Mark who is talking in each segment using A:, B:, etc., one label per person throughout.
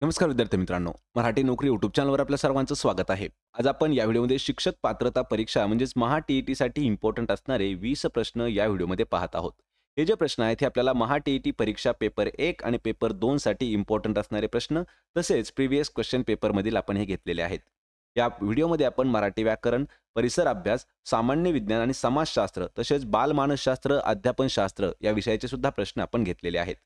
A: नमस्कार विद्यार्थी मित्रांनो, मराठी नोकरी यूट्यूब चॅनलवर आपल्या सर्वांचं स्वागत आहे. आज आपण या व्हिडिओमध्ये शिक्षक पात्रता परीक्षा म्हणजेच महा-टी-ई-टीसाठी इम्पोर्टंट असणारे 20 प्रश्न या व्हिडिओमध्ये पाहत आहोत. हे जे प्रश्न आहेत हे आपल्याला महा-टी-ई-टी परीक्षा पेपर 1 आणि पेपर 2 साठी इम्पोर्टंट असणारे प्रश्न तसेच प्रिव्हियस क्वेश्चन पेपरमधील आपण हे घेतलेले आहेत. या व्हिडिओमध्ये आपण मराठी व्याकरण, परिसर अभ्यास, सामान्य विज्ञान आणि समाजशास्त्र तसेच बालमानसशास्त्र, अध्यापनशास्त्र या विषयाचे सुद्धा प्रश्न आपण घेतलेले आहेत.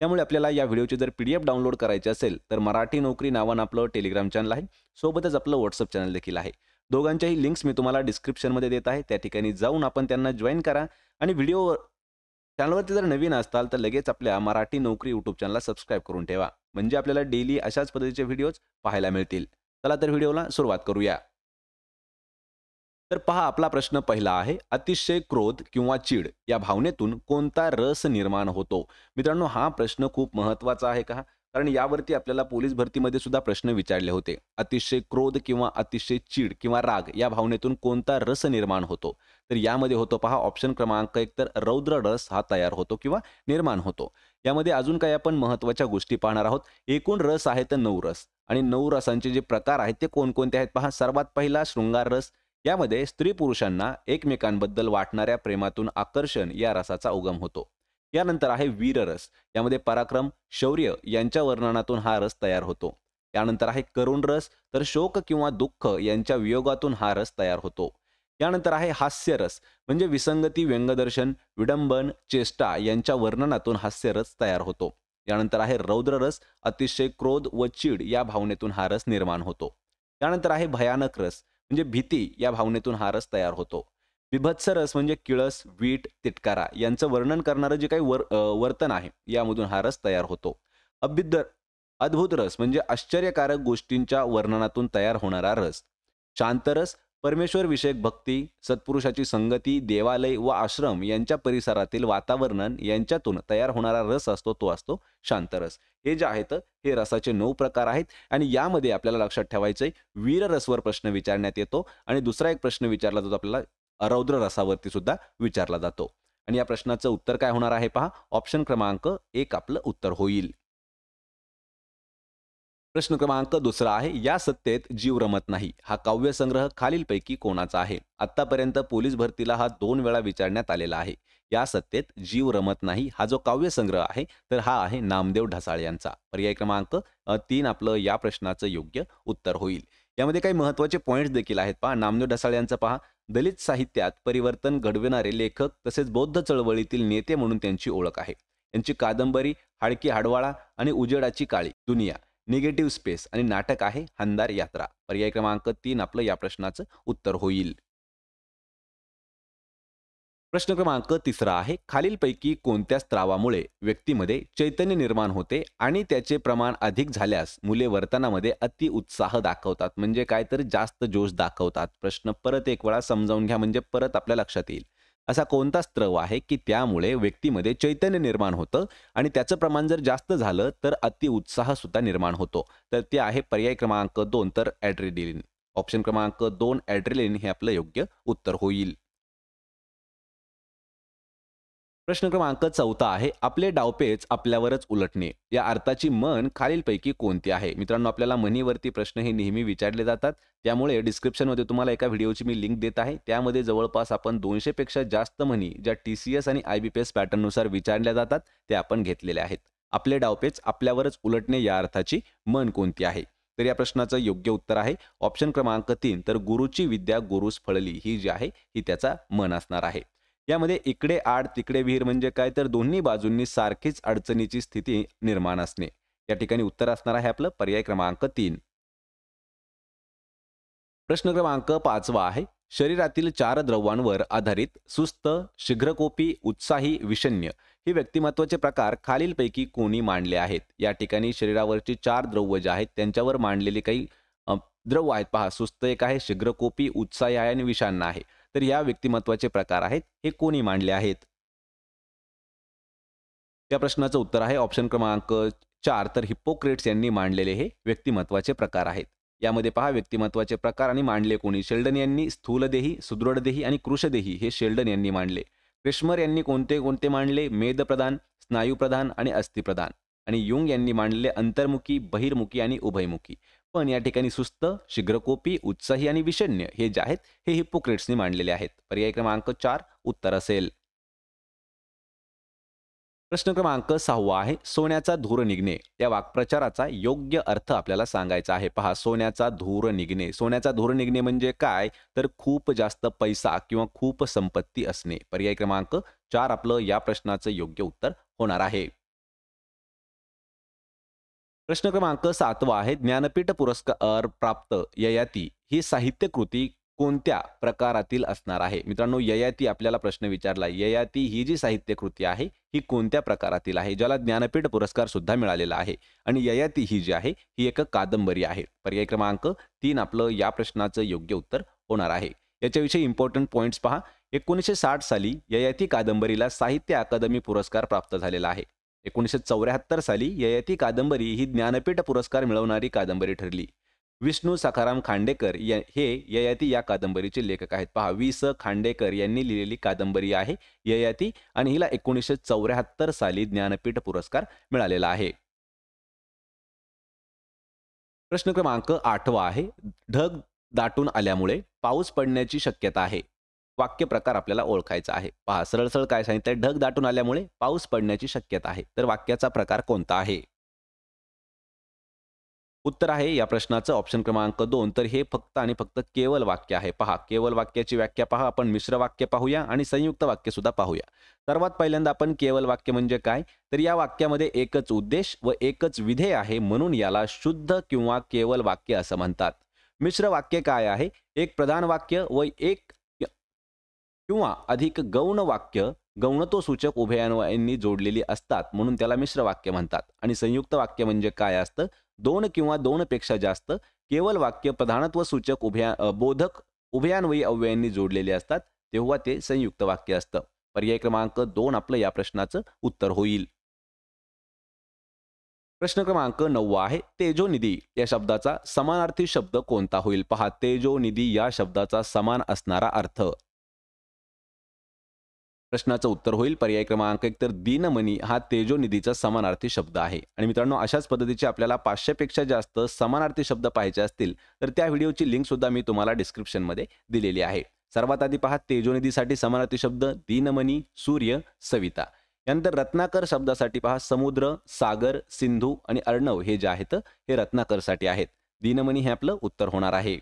A: त्यामुळे आपल्याला या व्हिडिओची जर पीडीएफ डाउनलोड करायची असेल तर मराठी नोकरी नावानं आपलं टेलिग्राम चॅनल आहे. सोबतच आपलं व्हॉट्सअप चॅनल देखील आहे. दोघांच्याही लिंक्स मी तुम्हाला डिस्क्रिप्शनमध्ये देत आहे. त्या ठिकाणी जाऊन आपण त्यांना जॉइन करा आणि व्हिडिओ चॅनलवरती जर नवीन असाल तर लगेच आपल्या मराठी नोकरी यूट्यूब चॅनलला सबस्क्राईब करून ठेवा. म्हणजे आपल्याला डेली अशाच पद्धतीचे व्हिडिओज पाहायला मिळतील. चला तर व्हिडिओला सुरुवात करूया. तर पहा आपला प्रश्न पहिला आहे. अतिशय क्रोध किंवा चीड या भावनेतून कोणता रस निर्माण होतो? मित्रांनो हा प्रश्न खूप महत्त्वाचा आहे का? कारण यावरती आपल्याला पोलीस भरतीमध्ये सुद्धा प्रश्न विचारले होते. अतिशय क्रोध किंवा अतिशय चीड किंवा राग या भावनेतून कोणता रस निर्माण होतो? तर यामध्ये होतो पहा ऑप्शन क्रमांक 1 तर रौद्र रस हा तयार होतो किंवा निर्माण होतो. यामध्ये अजून काही आपण महत्त्वाच्या गोष्टी पाहणार आहोत. एकूण रस आहे तर 9 रस आणि 9 रसांचे जे प्रकार आहेत ते कोणकोणते आहेत पहा. सर्वात पहिला शृंगार रस. यामध्ये स्त्री पुरुषांना एकमेकांबद्दल वाटणाऱ्या प्रेमातून आकर्षण या रसाचा उगम होतो. यानंतर आहे वीररस. यामध्ये पराक्रम, शौर्य यांच्या वर्णनातून हा रस तयार होतो. यानंतर आहे करुण रस. तर शोक किंवा दुःख यांच्या वियोगातून हा रस तयार होतो. यानंतर आहे हास्यरस. म्हणजे विसंगती, व्यंगदर्शन, विडंबन, चेष्टा यांच्या वर्णनातून हास्यरस तयार होतो. यानंतर आहे रौद्ररस. अतिशय क्रोध व चीड या भावनेतून हा रस निर्माण होतो. त्यानंतर आहे भयानक रस. म्हणजे भीती या भावनेतून हा रस तयार होतो. बिभत्स रस म्हणजे किळस, वीट, तिटकारा यांचं वर्णन करणारं जे काही वर्तन आहे यामधून हा रस तयार होतो. अभ्युदय अद्भुत रस म्हणजे आश्चर्यकारक गोष्टींच्या वर्णनातून तयार होणारा रस. शांतरस परमेश्वर विषयक भक्ती, सत्पुरुषाची संगती, देवालय व आश्रम यांच्या परिसरातील वातावरण यांच्यातून तयार होणारा रस असतो तो असतो शांतरस. हे जे आहेत हे रसाचे 9 प्रकार आहेत आणि यामध्ये आपल्याला लक्षात ठेवायचंय वीररसवर प्रश्न विचारण्यात येतो आणि दुसरा एक प्रश्न विचारला जातो आपल्याला रौद्र रसावरती सुद्धा विचारला जातो. आणि या प्रश्नाचं उत्तर काय होणार आहे पहा. ऑप्शन क्रमांक 1 आपलं उत्तर होईल. प्रश्न क्रमांक दुसरा आहे. या सत्तेत जीव रमत नाही हा काव्यसंग्रह खालीलपैकी कोणाचा आहे? आतापर्यंत पोलीस भरतीला हा 2 वेळा विचारण्यात आलेला आहे. या सत्तेत जीव रमत नाही हा जो काव्यसंग्रह आहे तर हा आहे नामदेव ढसाळ यांचा. पर्याय क्रमांक 3 आपलं या प्रश्नाचं योग्य उत्तर होईल. यामध्ये काही महत्त्वाचे पॉइंट्स देखील आहेत पहा. नामदेव ढसाळ यांचं पहा. दलित साहित्यात परिवर्तन घडविणारे लेखक तसेच बौद्ध चळवळीतील नेते म्हणून त्यांची ओळख आहे. यांची कादंबरी हाडकी हाडवाळा आणि उजेडाची काळी दुनिया, निगेटिव्ह स्पेस आणि नाटक आहे हंदार यात्रा. पर्याय क्रमांक 3 आपलं या प्रश्नाचं उत्तर होईल. प्रश्न क्रमांक तिसरा आहे. खालीलपैकी कोणत्या स्त्रावामुळे व्यक्तीमध्ये चैतन्य निर्माण होते आणि त्याचे प्रमाण अधिक झाल्यास मुले वर्तनामध्ये अति उत्साह दाखवतात? म्हणजे काय तर जास्त जोश दाखवतात. प्रश्न परत एक वेळा समजावून घ्या म्हणजे परत आपल्या लक्षात येईल. असा कोणता स्त्रव आहे की त्यामुळे व्यक्तीमध्ये चैतन्य निर्माण होतं आणि त्याचं प्रमाण जर जास्त झालं तर अति उत्साह सुद्धा निर्माण होतो? तर ते आहे पर्याय क्रमांक 2 तर ॲड्रेनालिन. ऑप्शन क्रमांक 2 ॲड्रेनालिन हे आपलं योग्य उत्तर होईल. प्रश्न क्रमांक 4 आहे. आपले डावपेच आपल्यावरच उलटणे या अर्थाची म्हण खालीलपैकी कोणती आहे? मित्रांनो आपल्याला म्हणीवरती प्रश्न हे नेहमी विचारले जातात. त्यामुळे डिस्क्रिप्शनमध्ये तुम्हाला एका व्हिडिओची मी लिंक देत आहे. त्यामध्ये जवळपास आपण 200 पेक्षा जास्त म्हणी ज्या टी-सी-एस आणि आय-बी-पी-एस पॅटर्ननुसार विचारल्या जातात ते आपण घेतलेल्या आहेत. आपले डावपेच आपल्यावरच उलटणे या अर्थाची म्हण कोणती आहे? तर या प्रश्नाचं योग्य उत्तर आहे ऑप्शन क्रमांक 3 तर गुरुची विद्या गुरुस फळली ही जी आहे ही त्याचा म्हण असणार आहे. यामध्ये इकडे आड तिकडे विहीर म्हणजे काय तर दोन्ही बाजूंनी सारखीच अडचणीची स्थिती निर्माण असणे. या ठिकाणी उत्तर असणार आहे आपलं पर्याय क्रमांक 3. प्रश्न क्रमांक 5 आहे. शरीरातील 4 द्रव्यांवर आधारित सुस्त, शीघ्रकोपी, उत्साही, विषण्य हे व्यक्तिमत्वाचे प्रकार खालीलपैकी कोणी मांडले आहेत? या ठिकाणी शरीरावरची 4 द्रव्य जे आहेत त्यांच्यावर मांडलेली काही द्रव्य आहेत पहा. सुस्त एक आहे, शीघ्रकोपी, उत्साही आहे आणि विषान्न आहे. तर या व्यक्तिमत्वाचे प्रकार आहेत हे कोणी मांडले आहेत? त्या प्रश्नाचं उत्तर आहे ऑप्शन क्रमांक 4 तर हिप्पोक्रेट्स यांनी मांडलेले हे व्यक्तिमत्वाचे प्रकार आहेत. यामध्ये पहा व्यक्तिमत्वाचे प्रकार आणि मांडले कोणी? शेल्डन यांनी स्थूलदेही, सुदृढदेही आणि कृशदेही हे शेल्डन यांनी मांडले. क्रिश्मर यांनी कोणते कोणते मांडले? मेदप्रधान, स्नायुप्रधान आणि अस्थिप्रधान. आणि युंग यांनी मांडलेले अंतर्मुखी, बहिर्मुखी आणि उभयमुखी. पण या ठिकाणी सुस्त, शीघ्रकोपी, उत्साही आणि विषण्ण हे जे आहेत हे हिप्पोक्रेट्सनी मांडलेले आहेत. पर्याय क्रमांक 4 उत्तर असेल. प्रश्न क्रमांक 6 आहे, सोन्याचा धूर निघणे या वाक्प्रचाराचा योग्य अर्थ आपल्याला सांगायचा आहे. पहा, सोन्याचा धूर निघणे. सोन्याचा धूर निघणे म्हणजे काय? तर खूप जास्त पैसा किंवा खूप संपत्ती असणे. पर्याय क्रमांक 4 आपलं या प्रश्नाचं योग्य उत्तर होणार आहे. प्रश्न क्रमांक 7 आहे, ज्ञानपीठ पुरस्कार प्राप्त ययाती ही साहित्य कृती कोणत्या प्रकारातील असणार आहे? मित्रांनो, ययाती आपल्याला प्रश्न विचारला. ययाती ही जी साहित्य कृती आहे ही कोणत्या प्रकारातील आहे, ज्याला ज्ञानपीठ पुरस्कार सुद्धा मिळालेला आहे. आणि ययाती ही जी आहे ही एक कादंबरी आहे. पर्याय क्रमांक 3 आपलं या प्रश्नाचं योग्य उत्तर होणार आहे. याच्याविषयी इम्पॉर्टंट पॉइंट्स पहा. 1960 साली ययाती कादंबरीला साहित्य अकादमी पुरस्कार प्राप्त झालेला आहे. 1974 साली ययाती कादंबरी ही ज्ञानपीठ पुरस्कार मिळवणारी कादंबरी ठरली. विष्णू सखाराम खांडेकर हे ययाती या कादंबरीचे लेखक आहेत. पहा, वि. स. खांडेकर यांनी लिहिलेली कादंबरी आहे ययाती आणि हिला 1974 साली ज्ञानपीठ पुरस्कार मिळालेला आहे. प्रश्न क्रमांक 8 आहे, ढग दाटून आल्यामुळे पाऊस पडण्याची शक्यता आहे. वाक्य प्रकार आपल्याला ओळखायचा आहे. पहा, सरळ सरळ काय सांगितलंय, ढग दाटून आल्यामुळे पाऊस पडण्याची शक्यता आहे. तर वाक्याचा प्रकार कोणता आहे? उत्तर आहे या प्रश्नाचं ऑप्शन क्रमांक 2. तर हे फक्त आणि फक्त केवळ वाक्य आहे. पहा, केवळ वाक्याची व्याख्या पहा. आपण मिश्र वाक्य पाहूया आणि संयुक्त वाक्य सुद्धा पाहूया. सर्वात पहिल्यांदा आपण केवळ वाक्य म्हणजे काय? तर या वाक्यामध्ये एकच उद्देश व एकच विधेय आहे, म्हणून याला शुद्ध किंवा केवळ वाक्य असं म्हणतात. मिश्र वाक्य काय आहे? एक प्रधान वाक्य व एक किंवा अधिक गौण वाक्य गौणत्वसूचक उभयान्वयांनी जोडलेली असतात, म्हणून त्याला मिश्र वाक्य म्हणतात. आणि संयुक्त वाक्य म्हणजे काय असतं? दोन किंवा दोनपेक्षा जास्त केवळ वाक्य प्रधानत्व सूचक बोधक उभयान्वयी अव्ययांनी जोडलेले असतात, तेव्हा ते संयुक्त वाक्य असतं. पर्याय क्रमांक 2 आपलं या प्रश्नाचं उत्तर होईल. प्रश्न क्रमांक 9 आहे, तेजोनिधी या शब्दाचा समानार्थी शब्द कोणता होईल? पहा, तेजोनिधी या शब्दाचा समान असणारा अर्थ. प्रश्नाचं उत्तर होईल पर्याय क्रमांक 1. तर दीनमनी हा तेजोनिधीचा समानार्थी शब्द आहे. आणि मित्रांनो, अशाच पद्धतीचे आपल्याला 500 पेक्षा जास्त समानार्थी शब्द पाहायचे असतील तर त्या व्हिडिओची लिंक सुद्धा मी तुम्हाला डिस्क्रिप्शनमध्ये दिलेली आहे. सर्वात आधी पहा, तेजोनिधीसाठी समानार्थी शब्द दीनमनी, सूर्य, सविता. यानंतर रत्नाकर शब्दासाठी पहा, समुद्र, सागर, सिंधू आणि अर्णव हे जे आहेत हे रत्नाकरसाठी आहेत. दीनमनी हे आपलं उत्तर होणार आहे.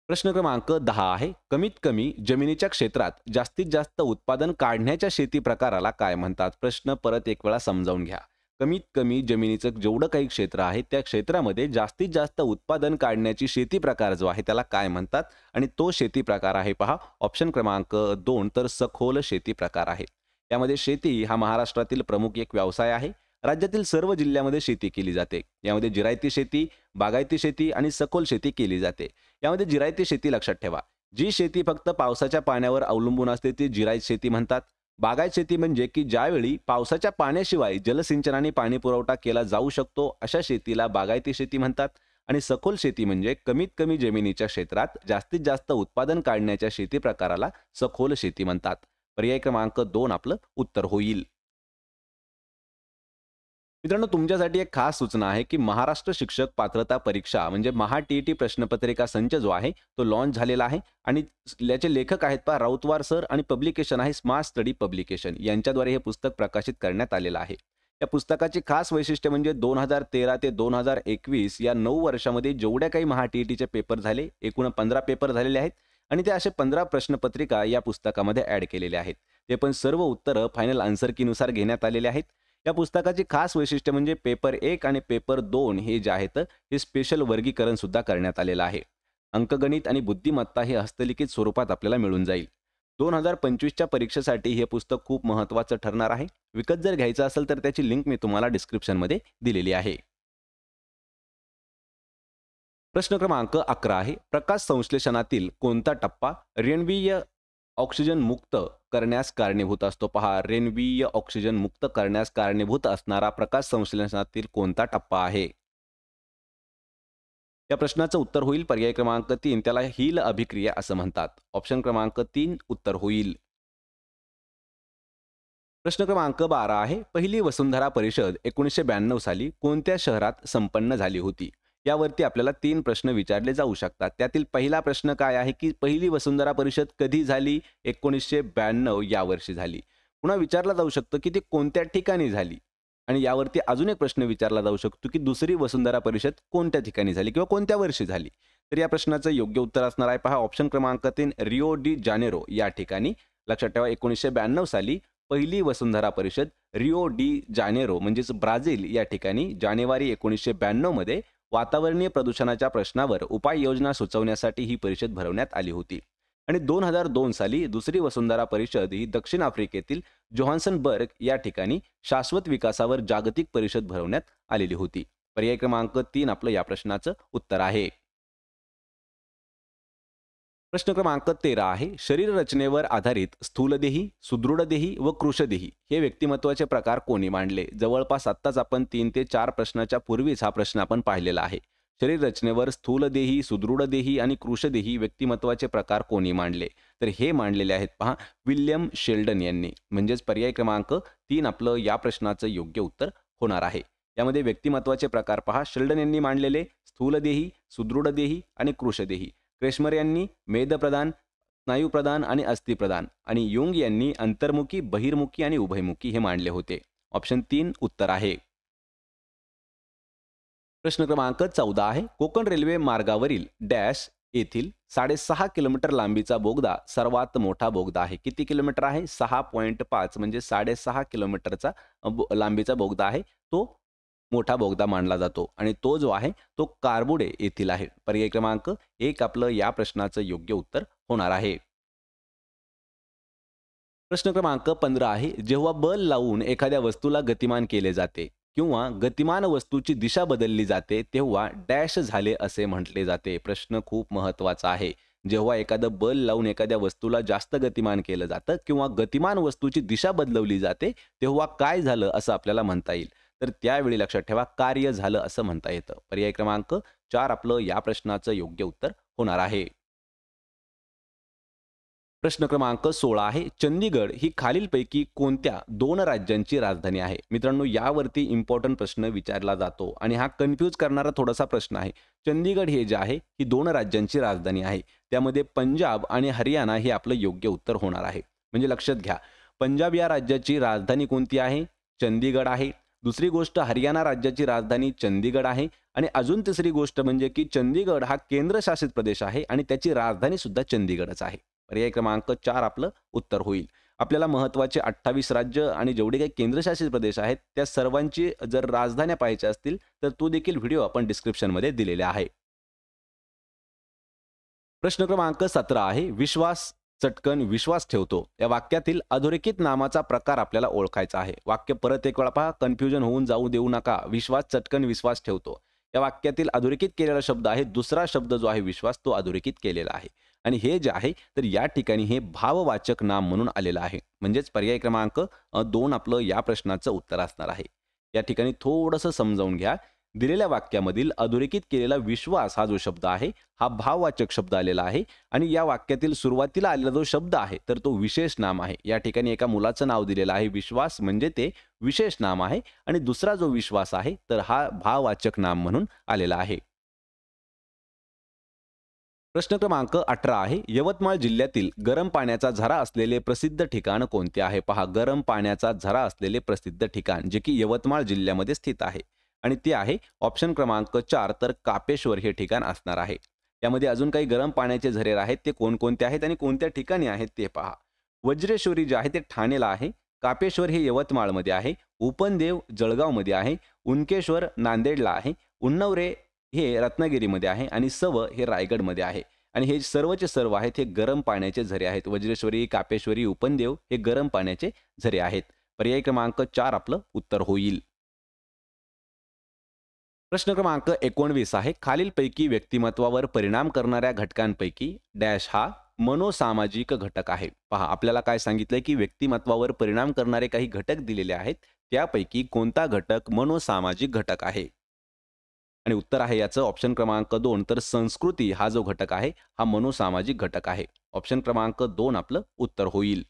A: प्रश्न क्रमांक 10 आहे, कमीत कमी जमिनीच्या क्षेत्रात जास्तीत जास्त उत्पादन काढण्याच्या शेती प्रकाराला काय म्हणतात? प्रश्न परत एक वेळा समजावून घ्या. कमीत कमी जमिनीचं जेवढं काही क्षेत्र आहे त्या क्षेत्रामध्ये जास्तीत जास्त उत्पादन काढण्याची शेती प्रकार जो आहे त्याला काय म्हणतात? आणि तो शेती प्रकार आहे पहा ऑप्शन क्रमांक 2. तर सखोल शेती प्रकार आहे. यामध्ये शेती हा महाराष्ट्रातील प्रमुख एक व्यवसाय आहे. राज्यातील सर्व जिल्ह्यामध्ये शेती केली जाते. यामध्ये जिरायती शेती, बागायती शेती आणि सखोल शेती केली जाते. यामध्ये जिरायती शेती लक्षात ठेवा. जी शेती फक्त पावसाच्या पाण्यावर अवलंबून असते ती जिरायत शेती म्हणतात. बागायत शेती म्हणजे की ज्यावेळी पावसाच्या पाण्याशिवाय जलसिंचनाने पाणी पुरवठा केला जाऊ शकतो अशा शेतीला बागायती शेती म्हणतात. आणि सखोल शेती म्हणजे कमीत कमी जमिनीच्या क्षेत्रात जास्तीत जास्त उत्पादन काढण्याच्या शेती प्रकाराला सखोल शेती म्हणतात. पर्याय क्रमांक 2 आपलं उत्तर होईल. मित्रांनो, तुमच्यासाठी एक खास सूचना आहे की महाराष्ट्र शिक्षक पात्रता परीक्षा म्हणजे महा-टी-ई-टी प्रश्नपत्रिका संच जो आहे तो लॉन्च झालेला आहे. आणि याचे लेखक आहेत पहा राऊतवार सर आणि पब्लिकेशन आहे स्मार्ट स्टडी पब्लिकेशन. यांच्याद्वारे हे पुस्तक प्रकाशित करण्यात आलेलं आहे. या पुस्तकाची खास वैशिष्ट्य म्हणजे 2013 ते 2021 या 9 वर्षामध्ये जेवढ्या काही महा-टी-ई-टीचे पेपर झाले, एकूण 15 पेपर झालेले आहेत. आणि ते असे 15 प्रश्नपत्रिका या पुस्तकामध्ये ॲड केलेले आहेत. ते पण सर्व उत्तरं फायनल आन्सर कीनुसार घेण्यात आलेले आहेत. या पुस्तकाची खास वैशिष्ट्य म्हणजे पेपर 1 आणि पेपर 2 हे जे आहेत हे स्पेशल वर्गीकरण सुद्धा करण्यात आलेलं आहे. अंकगणित आणि बुद्धिमत्ता हे हस्तलिखित स्वरूपात आपल्याला मिळून जाईल. 2025च्या परीक्षेसाठी हे पुस्तक खूप महत्त्वाचं ठरणार आहे. विकत जर घ्यायचं असेल तर त्याची लिंक मी तुम्हाला डिस्क्रिप्शनमध्ये दिलेली आहे. प्रश्न क्रमांक 11 आहे, प्रकाश संश्लेषणातील कोणता टप्पा रेण्वीय ऑक्सिजन मुक्त करण्यास कारणीभूत असतो? पहा, रेण्वीय ऑक्सिजन मुक्त करण्यास कारणीभूत असणारा प्रकाश संश्लेषणातील कोणता टप्पा आहे? या प्रश्नाचं उत्तर होईल पर्याय क्रमांक 3. त्याला हील अभिक्रिया असं म्हणतात. ऑप्शन क्रमांक 3 उत्तर होईल. प्रश्न क्रमांक 12 आहे. पहिली वसुंधरा परिषद 1992 साली कोणत्या शहरात संपन्न झाली होती? यावरती आपल्याला 3 प्रश्न विचारले जाऊ शकतात. त्यातील पहिला प्रश्न काय आहे, की पहिली वसुंधरा परिषद कधी झाली? 1992 या वर्षी झाली. पुन्हा विचारला जाऊ शकतं, की ती कोणत्या ठिकाणी झाली? आणि यावरती अजून एक प्रश्न विचारला जाऊ शकतो, की दुसरी वसुंधरा परिषद कोणत्या ठिकाणी झाली किंवा कोणत्या वर्षी झाली? तर या प्रश्नाचं योग्य उत्तर असणार आहे पहा ऑप्शन क्रमांक 3 रिओ डी जानेरो या ठिकाणी. लक्षात ठेवा 1992 साली पहिली वसुंधरा परिषद रिओ डी जानेरो म्हणजेच ब्राझील या ठिकाणी जानेवारी 1992 मध्ये वातावरणीय प्रदूषणाच्या प्रश्नावर उपाययोजना सुचवण्यासाठी ही परिषद भरवण्यात आली होती. आणि 2002 साली दुसरी वसुंधरा परिषद ही दक्षिण आफ्रिकेतील जोहान्सनबर्ग या ठिकाणी शाश्वत विकासावर जागतिक परिषद भरवण्यात आलेली होती. पर्याय क्रमांक 3 आपलं या प्रश्नाचं उत्तर आहे. प्रश्न क्रमांक 13 आहे. शरीर रचनेवर आधारित स्थूलदेही, सुदृढदेही व कृशदेही हे व्यक्तिमत्वाचे प्रकार कोणी मांडले? जवळपास आत्ताच आपण 3 ते 4 प्रश्नाच्या पूर्वीच हा प्रश्न आपण पाहिलेला आहे. शरीर रचनेवर स्थूलदेही, सुदृढदेही आणि कृशदेही व्यक्तिमत्वाचे प्रकार कोणी मांडले? तर हे मांडलेले आहेत पहा विल्यम शेल्डन यांनी. म्हणजेच पर्याय क्रमांक 3 आपलं या प्रश्नाचं योग्य उत्तर होणार आहे. यामध्ये व्यक्तिमत्वाचे प्रकार पहा शेल्डन यांनी मांडलेले स्थूलदेही, सुदृढदेही आणि कृशदेही. क्रेशमर यांनी मेदप्रधान, स्नायुप्रधान आणि अस्थिप्रधान आणि युंग यांनी अंतर्मुखी, बहिर्मुखी आणि उभयमुखी हे मांडले होते. ऑप्शन 3 उत्तर आहे. प्रश्न क्रमांक 14 आहे. कोकण रेल्वे मार्गावरील डॅश येथील 6.5 किलोमीटर लांबीचा बोगदा सर्वात मोठा बोगदा आहे. किती किलोमीटर आहे? 6.5 म्हणजे 6.5 किलोमीटरचा लांबीचा बोगदा आहे. तो मोठा बोगदा मानला जातो आणि तो जो आहे तो कारबुडे येथील आहे. पर्याय क्रमांक 1 आपलं या प्रश्नाचं योग्य उत्तर होणार आहे. प्रश्न क्रमांक 15 आहे. जेव्हा बल लावून एखाद्या वस्तूला गतिमान केले जाते किंवा गतिमान वस्तूची दिशा बदलली जाते तेव्हा डॅश झाले असे म्हटले जाते. प्रश्न खूप महत्त्वाचा आहे. जेव्हा एखादं बल लावून एखाद्या वस्तूला जास्त गतिमान केलं जातं किंवा गतिमान वस्तूची दिशा बदलवली जाते तेव्हा काय झालं असं आपल्याला म्हणता येईल? तर त्यावेळी लक्षात ठेवा कार्य झालं असं म्हणता येतं. पर्याय क्रमांक 4 आपलं या प्रश्नाचं योग्य उत्तर होणार आहे. प्रश्न क्रमांक 16 आहे. चंदीगड ही खालीलपैकी कोणत्या 2 राज्यांची राजधानी आहे? मित्रांनो यावरती इम्पॉर्टंट प्रश्न विचारला जातो आणि हा कन्फ्यूज करणारा थोडासा प्रश्न आहे. चंदीगड हे जे आहे ही 2 राज्यांची राजधानी आहे. त्यामध्ये पंजाब आणि हरियाणा हे आपलं योग्य उत्तर होणार आहे. म्हणजे लक्षात घ्या पंजाब या राज्याची राजधानी कोणती आहे? चंदीगड आहे. दुसरी गोष्ट हरियाणा राज्याची राजधानी चंदीगड आहे आणि अजून तिसरी गोष्ट म्हणजे की चंदीगड हा केंद्रशासित प्रदेश आहे आणि त्याची राजधानी सुद्धा चंदीगडच आहे. पर्याय क्रमांक 4 आपलं उत्तर होईल. आपल्याला महत्त्वाचे 28 राज्य आणि जेवढे काही केंद्रशासित प्रदेश आहेत त्या सर्वांची जर राजधान्या पाहायच्या असतील तर तो देखील व्हिडिओ आपण डिस्क्रिप्शनमध्ये दिलेला आहे. प्रश्न क्रमांक 17 आहे. विश्वास चटकन विश्वास ठेवतो या वाक्यातील अधोरेखित नामाचा प्रकार आपल्याला ओळखायचा आहे. वाक्य परत एक वेळा पहा कन्फ्युजन होऊन जाऊ देऊ नका. विश्वास चटकन विश्वास ठेवतो या वाक्यातील अधोरेखित केलेला शब्द आहे. दुसरा शब्द जो आहे विश्वास तो अधोरेखित केलेला आहे आणि हे जे आहे तर या ठिकाणी हे भाववाचक नाम म्हणून आलेलं आहे. म्हणजेच पर्याय क्रमांक 2 आपलं या प्रश्नाचं उत्तर असणार आहे. या ठिकाणी थोडंसं समजावून घ्या. दिलेल्या वाक्यामधील अधोरेखित केलेला विश्वास हा जो शब्द आहे हा भाववाचक शब्द आलेला आहे आणि या वाक्यातील सुरुवातीला आलेला जो शब्द आहे तर तो विशेष नाम आहे. या ठिकाणी एका मुलाचं नाव दिलेलं आहे विश्वास म्हणजे ते विशेष नाम आहे आणि दुसरा जो विश्वास आहे तर हा भाववाचक नाम म्हणून आलेला आहे. प्रश्न क्रमांक 18 आहे. यवतमाळ जिल्ह्यातील गरम पाण्याचा झरा असलेले प्रसिद्ध ठिकाण कोणते आहे? पहा गरम पाण्याचा झरा असलेले प्रसिद्ध ठिकाण जे की यवतमाळ जिल्ह्यामध्ये स्थित आहे आणि ते आहे ऑप्शन क्रमांक 4 तर कापेश्वर हे ठिकाण असणार आहे. यामध्ये अजून काही गरम पाण्याचे झरे आहेत ते कोणकोणते आहेत आणि कोणत्या ठिकाणी आहेत ते पहा. वज्रेश्वरी जे आहे ते ठाणेला आहे. कापेश्वर हे यवतमाळमध्ये आहे. उपनदेव जळगावमध्ये आहे. उनकेश्वर नांदेडला आहे. उन्नवरे हे रत्नागिरीमध्ये आहे आणि सव हे रायगडमध्ये आहे आणि हे सर्वचे सर्व आहेत हे गरम पाण्याचे झरे आहेत. वज्रेश्वरी, कापेश्वरी, उपनदेव हे गरम पाण्याचे झरे आहेत. पर्याय क्रमांक 4 आपलं उत्तर होईल. प्रश्न क्रमांक 19 आहे. खालीलपैकी व्यक्तिमत्वावर परिणाम करणाऱ्या घटकांपैकी डॅश हा मनोसामाजिक घटक आहे. पहा आपल्याला काय सांगितलंय की व्यक्तिमत्वावर परिणाम करणारे काही घटक दिलेले आहेत त्यापैकी कोणता घटक मनोसामाजिक घटक आहे? आणि उत्तर आहे याचं ऑप्शन क्रमांक 2 तर संस्कृती हा जो घटक आहे हा मनोसामाजिक घटक आहे. ऑप्शन क्रमांक 2 आपलं उत्तर होईल.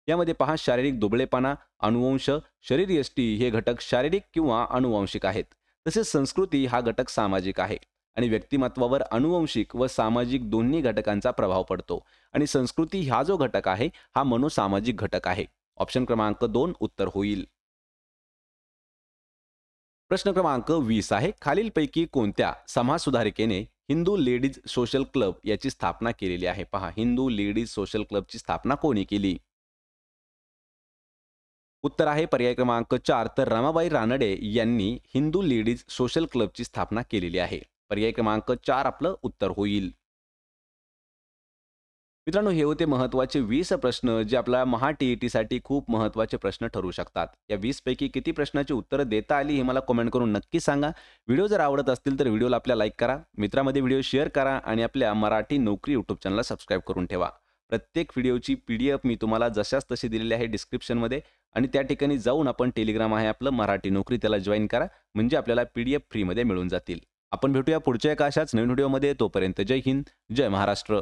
A: यामध्ये पहा शारीरिक दुबळेपणा, अनुवंश, शरीरयष्टी हे घटक शारीरिक किंवा अनुवांशिक आहेत. तसेच संस्कृती हा घटक सामाजिक आहे आणि व्यक्तिमत्वावर अनुवंशिक व सामाजिक दोन्ही घटकांचा प्रभाव पडतो आणि संस्कृती हा जो घटक आहे हा मनोसामाजिक घटक आहे. ऑप्शन क्रमांक 2 उत्तर होईल. प्रश्न क्रमांक 20 आहे. खालीलपैकी कोणत्या समाजसुधारिकेने हिंदू लेडीज सोशल क्लब याची स्थापना केलेली आहे? पहा, हिंदू लेडीज सोशल क्लबची स्थापना कोणी केली? उत्तर आहे पर्याय क्रमांक 4 तर रमाबाई रानडे यांनी हिंदू लेडीज सोशल क्लबची स्थापना केलेली आहे. पर्याय क्रमांक 4 आपलं उत्तर होईल. मित्रांनो, हे होते महत्त्वाचे 20 प्रश्न जे आपल्या महा टी-ई-टीसाठी खूप महत्त्वाचे प्रश्न ठरू शकतात. या 20 पैकी किती प्रश्नाची उत्तरं देता आली हे मला कमेंट करून नक्की सांगा. व्हिडिओ जर आवडत असतील तर व्हिडिओला आपल्या लाईक करा, मित्रांमध्ये व्हिडिओ शेअर करा आणि आपल्या मराठी नोकरी यूट्यूब चॅनलला सबस्क्राईब करून ठेवा. प्रत्येक व्हिडिओची PDF मी तुम्हाला जशास तशी दिलेली आहे डिस्क्रिप्शनमध्ये आणि त्या ठिकाणी जाऊन आपण टेलिग्राम आहे आपलं मराठी नोकरी त्याला जॉईन करा म्हणजे आपल्याला PDF फ्रीमध्ये मिळून जातील. आपण भेटूया पुढच्या एका अशाच नवीन व्हिडिओमध्ये. तोपर्यंत जय हिंद, जय महाराष्ट्र.